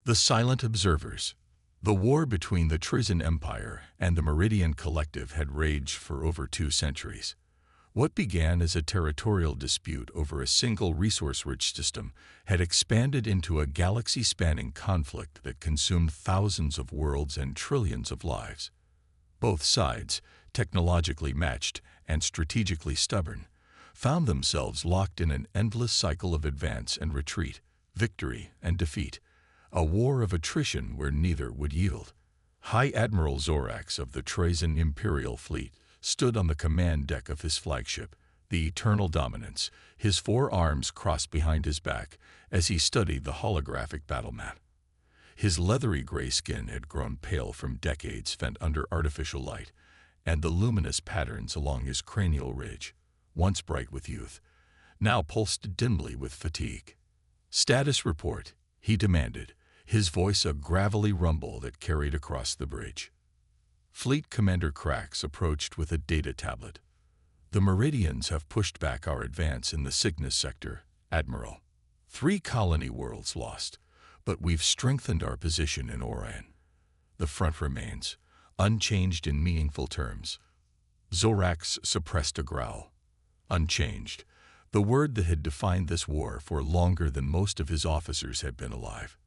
The Silent Observers. The war between the Trisan Empire and the Meridian Collective had raged for over 2 centuries. What began as a territorial dispute over a single resource-rich system had expanded into a galaxy-spanning conflict that consumed thousands of worlds and trillions of lives. Both sides, technologically matched and strategically stubborn, found themselves locked in an endless cycle of advance and retreat, victory and defeat, a war of attrition where neither would yield. High Admiral Zorax of the Trisan Imperial Fleet stood on the command deck of his flagship, the Eternal Dominance, his 4 arms crossed behind his back as he studied the holographic battle map. His leathery gray skin had grown pale from decades spent under artificial light, and the luminous patterns along his cranial ridge, once bright with youth, now pulsed dimly with fatigue. "Status report," he demanded, his voice a gravelly rumble that carried across the bridge. Fleet Commander Krax approached with a data tablet. "The Meridians have pushed back our advance in the Cygnus sector, Admiral. 3 colony worlds lost, but we've strengthened our position in Orion. The front remains, unchanged in meaningful terms." Zorax suppressed a growl. Unchanged, the word that had defined this war for longer than most of his officers had been alive.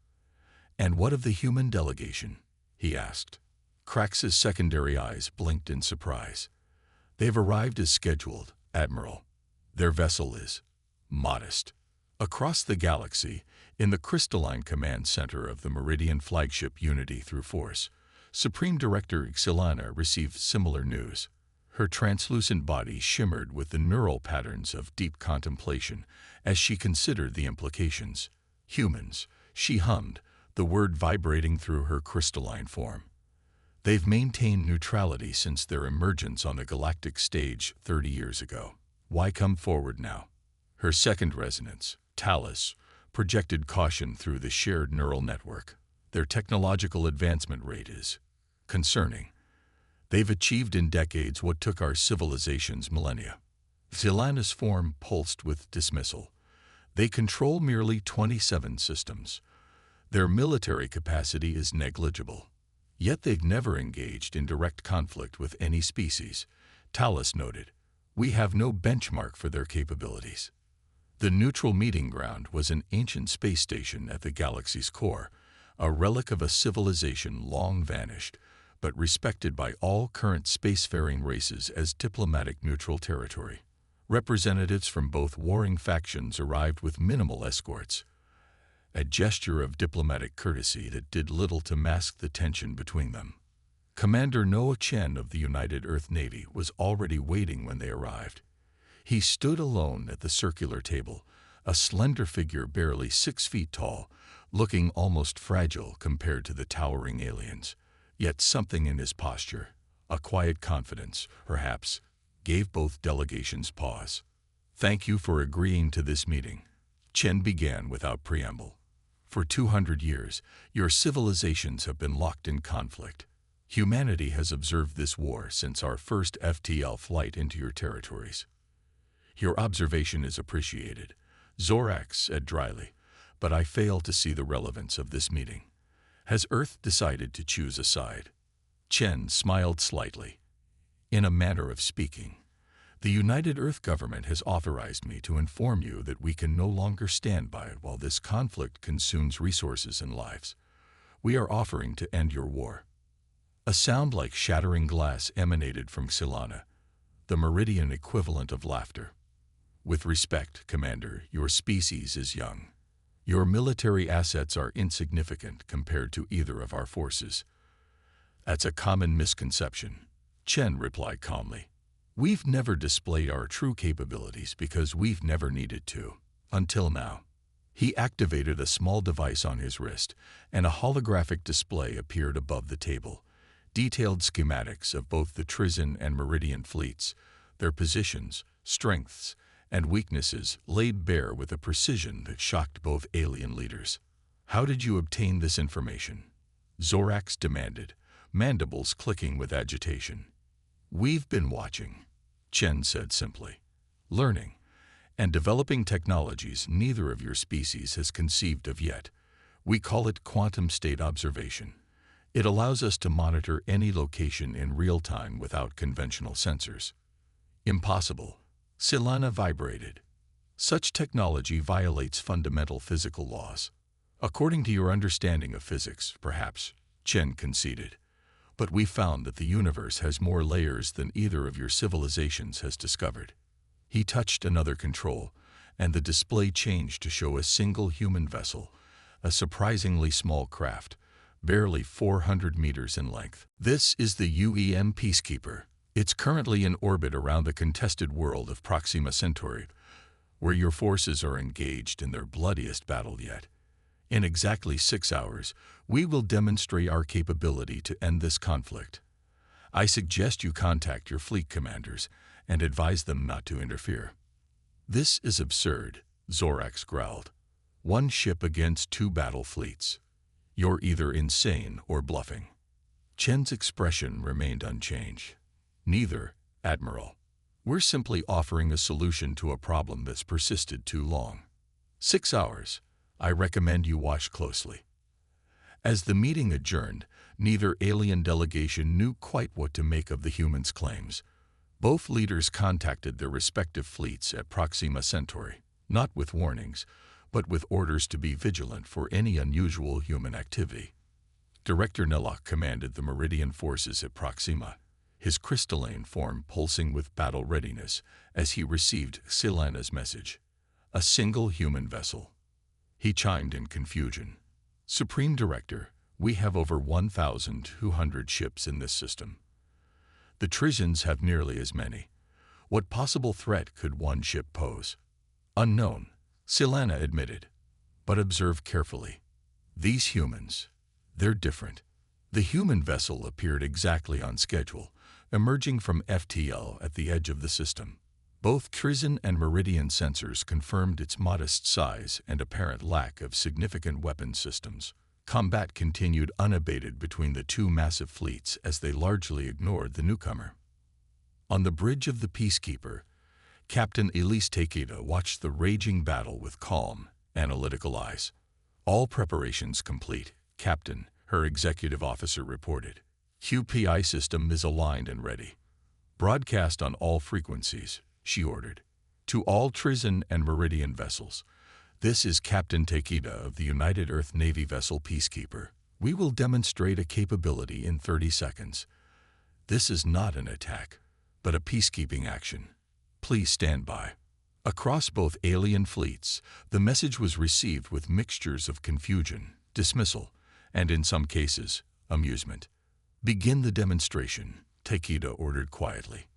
"And what of the human delegation?" he asked. Krax's secondary eyes blinked in surprise. "They've arrived as scheduled, Admiral. Their vessel is modest." Across the galaxy, in the crystalline command center of the Meridian flagship Unity through Force, Supreme Director Xylana received similar news. Her translucent body shimmered with the neural patterns of deep contemplation as she considered the implications. "Humans," she hummed, the word vibrating through her crystalline form. "They've maintained neutrality since their emergence on the galactic stage 30 years ago. Why come forward now?" Her second resonance, Talus, projected caution through the shared neural network. "Their technological advancement rate is concerning. They've achieved in decades what took our civilizations millennia." Xylana's form pulsed with dismissal. "They control merely 27 systems. Their military capacity is negligible. Yet they've never engaged in direct conflict with any species," Talus noted. "We have no benchmark for their capabilities." The neutral meeting ground was an ancient space station at the galaxy's core, a relic of a civilization long vanished, but respected by all current spacefaring races as diplomatic neutral territory. Representatives from both warring factions arrived with minimal escorts, a gesture of diplomatic courtesy that did little to mask the tension between them. Commander Noah Chen of the United Earth Navy was already waiting when they arrived. He stood alone at the circular table, a slender figure barely 6 feet tall, looking almost fragile compared to the towering aliens. Yet something in his posture, a quiet confidence, perhaps, gave both delegations pause. "Thank you for agreeing to this meeting," Chen began without preamble. "For 200 years, your civilizations have been locked in conflict. Humanity has observed this war since our first FTL flight into your territories. Your observation is appreciated," Zorax said dryly, "but I fail to see the relevance of this meeting. Has Earth decided to choose a side?" Chen smiled slightly. "In a manner of speaking, the United Earth government has authorized me to inform you that we can no longer stand by it while this conflict consumes resources and lives. We are offering to end your war." A sound like shattering glass emanated from Xylana, the Meridian equivalent of laughter. "With respect, Commander, your species is young. Your military assets are insignificant compared to either of our forces." "That's a common misconception," Chen replied calmly. "We've never displayed our true capabilities because we've never needed to, until now." He activated a small device on his wrist, and a holographic display appeared above the table. Detailed schematics of both the Trisan and Meridian fleets, their positions, strengths, and weaknesses laid bare with a precision that shocked both alien leaders. "How did you obtain this information?" Zorax demanded, mandibles clicking with agitation. "We've been watching," Chen said simply. "Learning and developing technologies neither of your species has conceived of yet. We call it quantum state observation. It allows us to monitor any location in real time without conventional sensors. Impossible. Silana vibrated. Such technology violates fundamental physical laws. According to your understanding of physics, perhaps, Chen conceded. But we found that the universe has more layers than either of your civilizations has discovered. He touched another control, and the display changed to show a single human vessel, a surprisingly small craft, barely 400 meters in length. This is the UEM Peacekeeper. It's currently in orbit around the contested world of Proxima Centauri, where your forces are engaged in their bloodiest battle yet. In exactly 6 hours, we will demonstrate our capability to end this conflict. I suggest you contact your fleet commanders and advise them not to interfere. This is absurd, Zorax growled. One ship against 2 battle fleets. You're either insane or bluffing. Chen's expression remained unchanged. Neither, Admiral. We're simply offering a solution to a problem that's persisted too long. 6 hours. I recommend you watch closely. As the meeting adjourned, neither alien delegation knew quite what to make of the humans' claims. Both leaders contacted their respective fleets at Proxima Centauri, not with warnings, but with orders to be vigilant for any unusual human activity. Director Nilok commanded the Meridian forces at Proxima, his crystalline form pulsing with battle readiness as he received Silana's message. A single human vessel. He chimed in confusion. Supreme Director, we have over 1,200 ships in this system. The Trisians have nearly as many. What possible threat could one ship pose? Unknown, Silana admitted. But observe carefully. These humans, they're different. The human vessel appeared exactly on schedule, emerging from FTL at the edge of the system. Both Trisian and Meridian sensors confirmed its modest size and apparent lack of significant weapon systems. Combat continued unabated between the 2 massive fleets as they largely ignored the newcomer. On the bridge of the Peacekeeper, Captain Elise Takeda watched the raging battle with calm, analytical eyes. All preparations complete, Captain, her executive officer reported. QPI system is aligned and ready. Broadcast on all frequencies, she ordered. To all Trisian and Meridian vessels, this is Captain Takeda of the United Earth Navy vessel Peacekeeper. We will demonstrate a capability in 30 seconds. This is not an attack, but a peacekeeping action. Please stand by. Across both alien fleets, the message was received with mixtures of confusion, dismissal, and in some cases, amusement. Begin the demonstration, Takeda ordered quietly.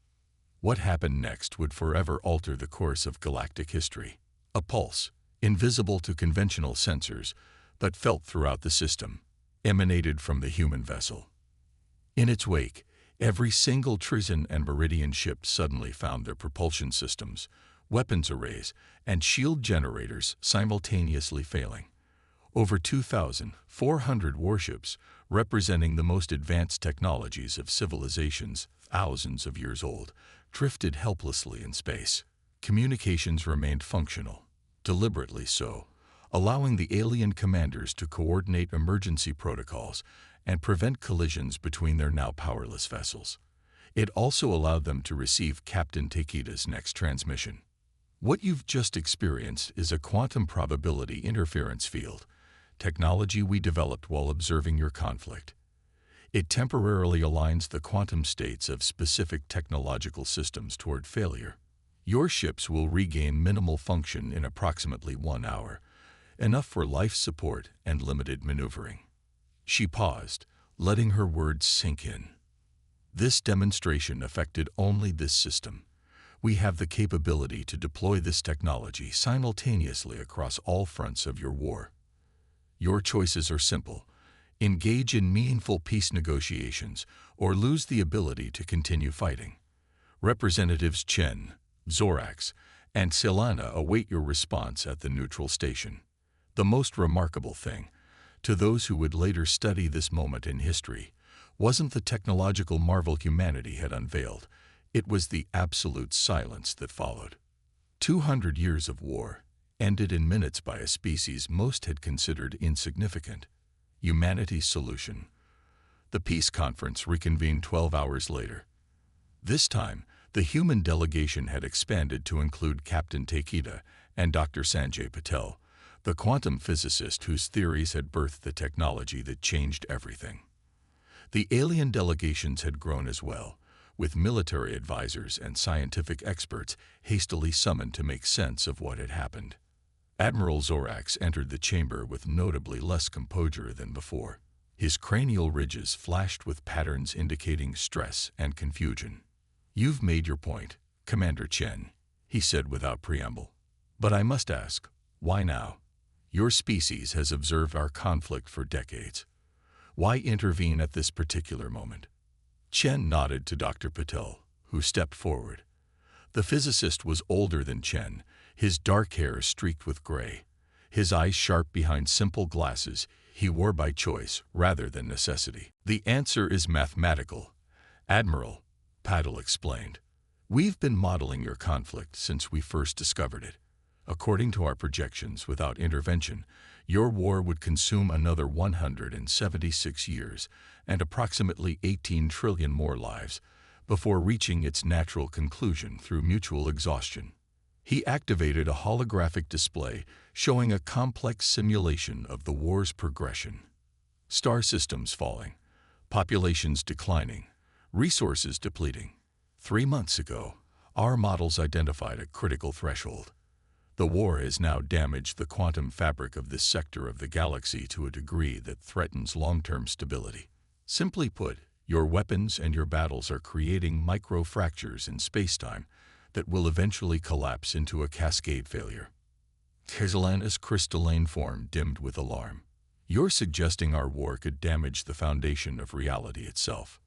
What happened next would forever alter the course of galactic history. A pulse, invisible to conventional sensors, but felt throughout the system, emanated from the human vessel. In its wake, every single Trisian and Meridian ship suddenly found their propulsion systems, weapons arrays, and shield generators simultaneously failing. Over 2,400 warships, representing the most advanced technologies of civilizations thousands of years old, drifted helplessly in space. Communications remained functional, deliberately so, allowing the alien commanders to coordinate emergency protocols and prevent collisions between their now powerless vessels. It also allowed them to receive Captain Takeda's next transmission. What you've just experienced is a quantum probability interference field, technology we developed while observing your conflict. It temporarily aligns the quantum states of specific technological systems toward failure. Your ships will regain minimal function in approximately 1 hour, enough for life support and limited maneuvering. She paused, letting her words sink in. This demonstration affected only this system. We have the capability to deploy this technology simultaneously across all fronts of your war. Your choices are simple. Engage in meaningful peace negotiations or lose the ability to continue fighting. Representatives Chen, Zorax, and Silana await your response at the neutral station. The most remarkable thing, to those who would later study this moment in history, wasn't the technological marvel humanity had unveiled. It was the absolute silence that followed. 200 years of war, ended in minutes by a species most had considered insignificant. Humanity's solution. The peace conference reconvened 12 hours later. This time, the human delegation had expanded to include Captain Takeda and Dr. Sanjay Patel, the quantum physicist whose theories had birthed the technology that changed everything. The alien delegations had grown as well, with military advisors and scientific experts hastily summoned to make sense of what had happened. Admiral Zorax entered the chamber with notably less composure than before. His cranial ridges flashed with patterns indicating stress and confusion. "You've made your point, Commander Chen," he said without preamble. "But I must ask, why now? Your species has observed our conflict for decades. Why intervene at this particular moment?" Chen nodded to Dr. Patel, who stepped forward. The physicist was older than Chen, his dark hair streaked with gray, his eyes sharp behind simple glasses he wore by choice rather than necessity. "The answer is mathematical, Admiral," Patel explained. "We've been modeling your conflict since we first discovered it. According to our projections, without intervention, your war would consume another 176 years and approximately 18 trillion more lives before reaching its natural conclusion through mutual exhaustion." He activated a holographic display showing a complex simulation of the war's progression. Star systems falling, populations declining, resources depleting. 3 months ago, our models identified a critical threshold. The war has now damaged the quantum fabric of this sector of the galaxy to a degree that threatens long-term stability. Simply put, your weapons and your battles are creating micro-fractures in space-time that will eventually collapse into a cascade failure. Helana's crystalline form dimmed with alarm. "You're suggesting our war could damage the foundation of reality itself."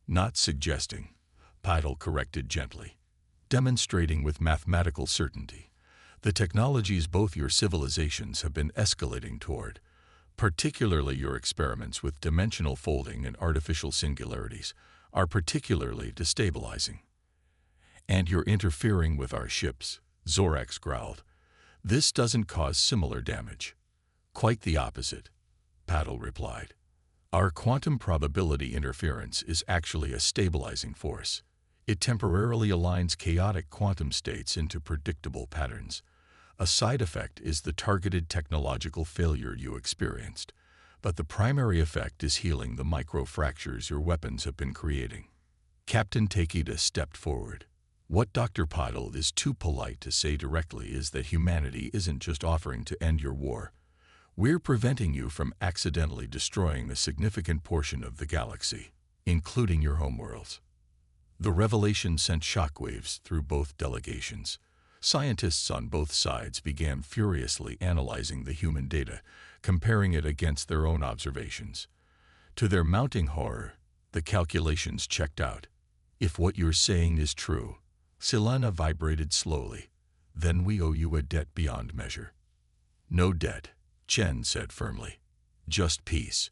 "Not suggesting," Patel corrected gently, "demonstrating with mathematical certainty. The technologies both your civilizations have been escalating toward, particularly your experiments with dimensional folding and artificial singularities, are particularly destabilizing. And you're interfering with our ships," Zorax growled. "This doesn't cause similar damage." "Quite the opposite," Patel replied. "Our quantum probability interference is actually a stabilizing force. It temporarily aligns chaotic quantum states into predictable patterns. A side effect is the targeted technological failure you experienced, but the primary effect is healing the micro-fractures your weapons have been creating." Captain Takeda stepped forward. "What Dr. Patel is too polite to say directly is that humanity isn't just offering to end your war. We're preventing you from accidentally destroying a significant portion of the galaxy, including your homeworlds." The revelation sent shockwaves through both delegations. Scientists on both sides began furiously analyzing the human data, comparing it against their own observations. To their mounting horror, the calculations checked out. "If what you're saying is true," Helana vibrated slowly, "then we owe you a debt beyond measure." "No debt," Chen said firmly. "Just peace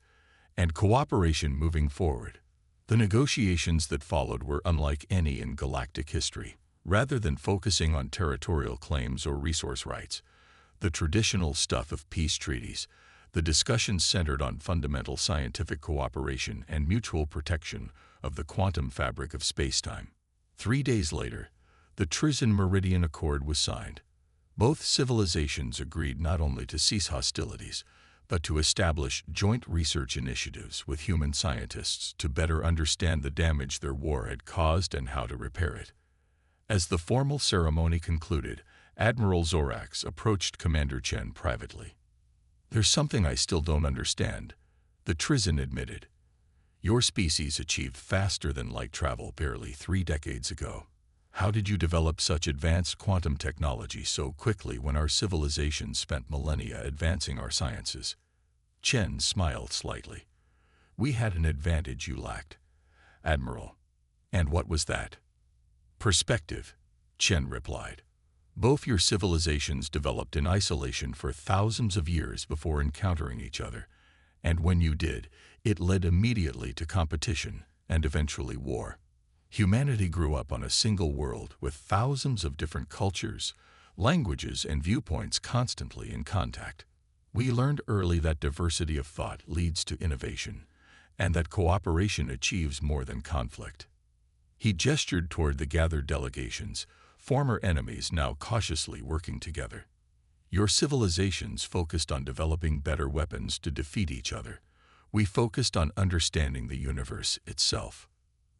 and cooperation moving forward." The negotiations that followed were unlike any in galactic history. Rather than focusing on territorial claims or resource rights, the traditional stuff of peace treaties, the discussions centered on fundamental scientific cooperation and mutual protection of the quantum fabric of spacetime. 3 days later, the Trizin Meridian Accord was signed. Both civilizations agreed not only to cease hostilities, but to establish joint research initiatives with human scientists to better understand the damage their war had caused and how to repair it. As the formal ceremony concluded, Admiral Zorax approached Commander Chen privately. "There's something I still don't understand," the Trizin admitted. "Your species achieved faster than light travel barely 3 decades ago. How did you develop such advanced quantum technology so quickly when our civilization spent millennia advancing our sciences?" Chen smiled slightly. "We had an advantage you lacked, Admiral." "And what was that?" "Perspective," Chen replied. "Both your civilizations developed in isolation for thousands of years before encountering each other, and when you did, it led immediately to competition and eventually war. Humanity grew up on a single world with thousands of different cultures, languages and viewpoints constantly in contact. We learned early that diversity of thought leads to innovation, and that cooperation achieves more than conflict. He gestured toward the gathered delegations, former enemies now cautiously working together. Your civilizations focused on developing better weapons to defeat each other. We focused on understanding the universe itself.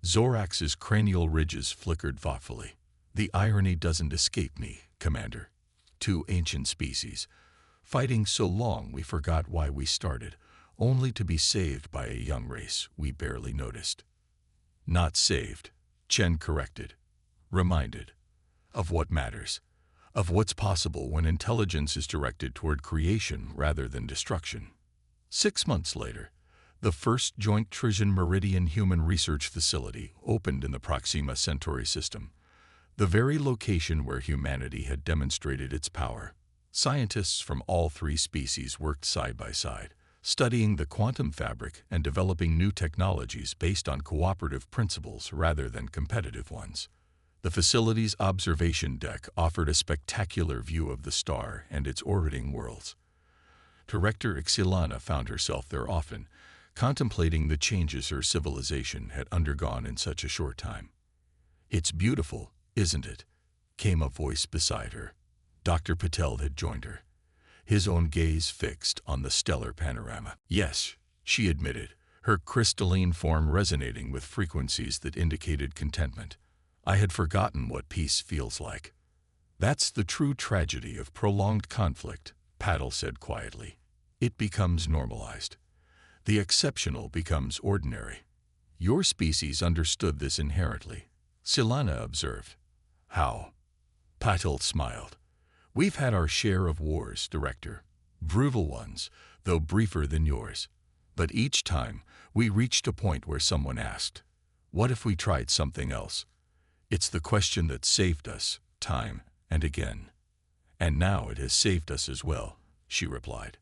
Zorax's cranial ridges flickered thoughtfully. The irony doesn't escape me, Commander. Two ancient species, fighting so long we forgot why we started, only to be saved by a young race we barely noticed. Not saved, Chen corrected. Reminded of what matters, of what's possible when intelligence is directed toward creation rather than destruction. 6 months later, the first joint Trisian Meridian Human Research Facility opened in the Proxima Centauri system, the very location where humanity had demonstrated its power. Scientists from all three species worked side by side, studying the quantum fabric and developing new technologies based on cooperative principles rather than competitive ones. The facility's observation deck offered a spectacular view of the star and its orbiting worlds. Director Ixilana found herself there often, contemplating the changes her civilization had undergone in such a short time. "It's beautiful, isn't it?" came a voice beside her. Dr. Patel had joined her, his own gaze fixed on the stellar panorama. "Yes," she admitted, her crystalline form resonating with frequencies that indicated contentment. "I had forgotten what peace feels like." "That's the true tragedy of prolonged conflict," Patel said quietly. "It becomes normalized. The exceptional becomes ordinary. Your species understood this inherently," Silana observed. "How?" Patel smiled. "We've had our share of wars, Director. Brutal ones, though briefer than yours. But each time, we reached a point where someone asked, 'What if we tried something else?' It's the question that saved us, time and again. And now it has saved us as well," she replied.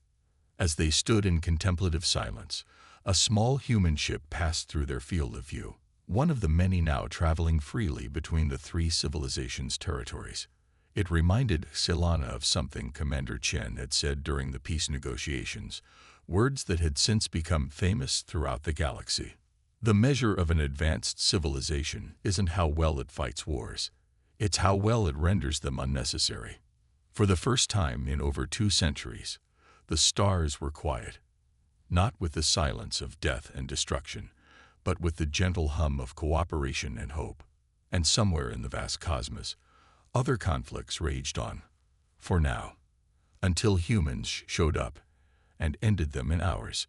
As they stood in contemplative silence, a small human ship passed through their field of view, one of the many now traveling freely between the three civilizations' territories. It reminded Silana of something Commander Chen had said during the peace negotiations, words that had since become famous throughout the galaxy. "The measure of an advanced civilization isn't how well it fights wars. It's how well it renders them unnecessary." For the first time in over 2 centuries, the stars were quiet, not with the silence of death and destruction, but with the gentle hum of cooperation and hope. And somewhere in the vast cosmos, other conflicts raged on, for now, until humans showed up and ended them in hours.